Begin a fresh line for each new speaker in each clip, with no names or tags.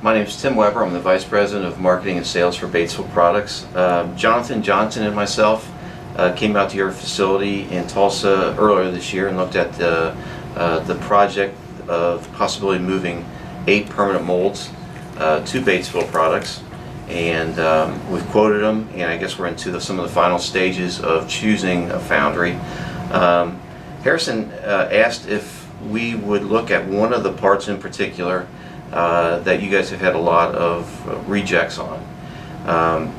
My name is Tim Weber. I'm the Vice President of Marketing and Sales for Batesville Products. Jonathan Johnson and myself came out to your facility in Tulsa earlier this year and looked at the project of possibly moving 8 permanent molds to Batesville Products. And we've quoted them, and I guess we're into some of the final stages of choosing a foundry. Harrison asked if we would look at one of the parts in particular that you guys have had a lot of rejects on.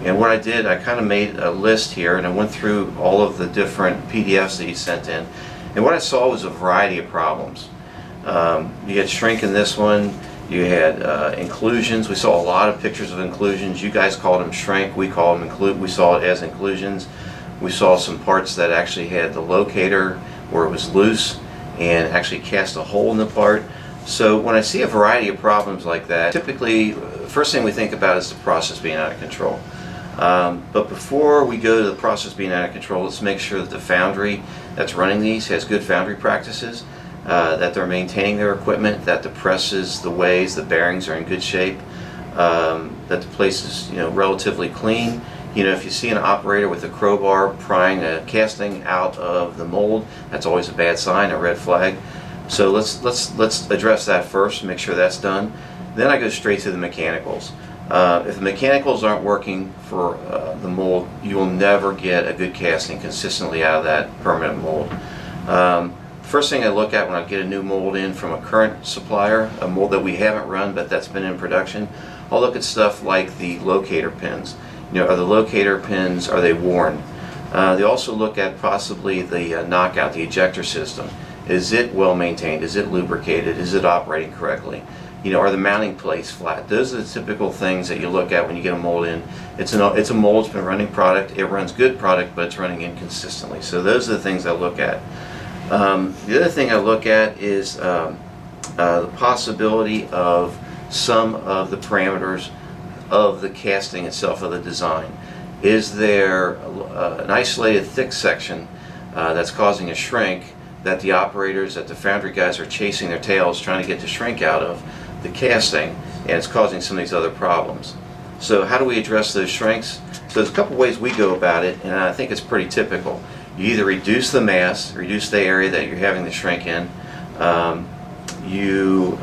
And what I did, I kind of made a list here and I went through all of the different PDFs that he sent in. And what I saw was a variety of problems. You had shrink in this one, you had inclusions. We saw a lot of pictures of inclusions. You guys called them shrink, we call them we saw it as inclusions. We saw some parts that actually had the locator where it was loose and actually cast a hole in the part. So when I see a variety of problems like that, typically the first thing we think about is the process being out of control. But before we go to the process being out of control, let's make sure that the foundry that's running these has good foundry practices, that they're maintaining their equipment, that the presses, the ways, the bearings are in good shape, that the place is relatively clean. If you see an operator with a crowbar prying a casting out of the mold, that's always a bad sign, a red flag. So let's address that first, make sure that's done. Then I go straight to the mechanicals. If the mechanicals aren't working for the mold, you will never get a good casting consistently out of that permanent mold. First thing I look at when I get a new mold in from a current supplier, a mold that we haven't run but that's been in production, I'll look at stuff like the locator pins. Are the locator pins, are they worn? They also look at possibly the knockout, the ejector system. Is it well maintained? Is it lubricated? Is it operating correctly? Are the mounting plates flat? Those are the typical things that you look at when you get a mold in. It's a mold, it's been running product, it runs good product, but it's running inconsistently. So those are the things I look at. The other thing I look at is the possibility of some of the parameters of the casting itself, of the design. Is there an isolated thick section that's causing a shrink that the operators, that the foundry guys are chasing their tails trying to get the shrink out of the casting, and it's causing some of these other problems. So how do we address those shrinks? So there's a couple ways we go about it, and I think it's pretty typical. You either reduce the mass, reduce the area that you're having the shrink in, you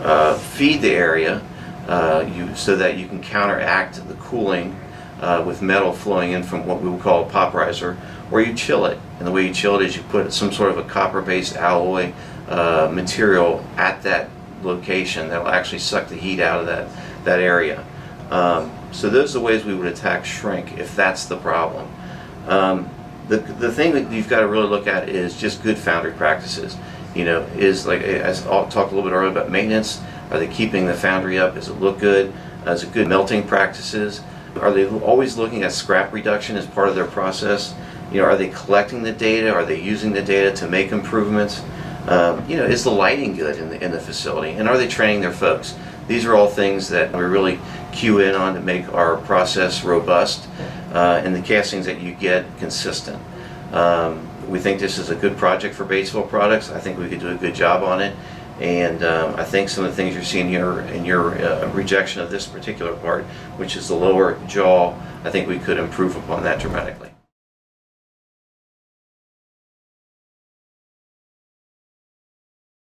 feed the area so that you can counteract the cooling with metal flowing in from what we would call a pop riser, or you chill it. And the way you chill it is you put some sort of a copper-based alloy material at that location that will actually suck the heat out of that area. So those are the ways we would attack shrink if that's the problem. The thing that you've got to really look at is just good foundry practices. Is like, as I'll talk a little bit earlier about maintenance. Are they keeping the foundry up? Does it look good? Is it good melting practices? Are they always looking at scrap reduction as part of their process? Are they collecting the data? Are they using the data to make improvements? Is the lighting good in the facility? And are they training their folks? These are all things that we really cue in on to make our process robust and the castings that you get consistent. We think this is a good project for Batesville Products. I think we could do a good job on it. And I think some of the things you're seeing here in your rejection of this particular part, which is the lower jaw, I think we could improve upon that dramatically.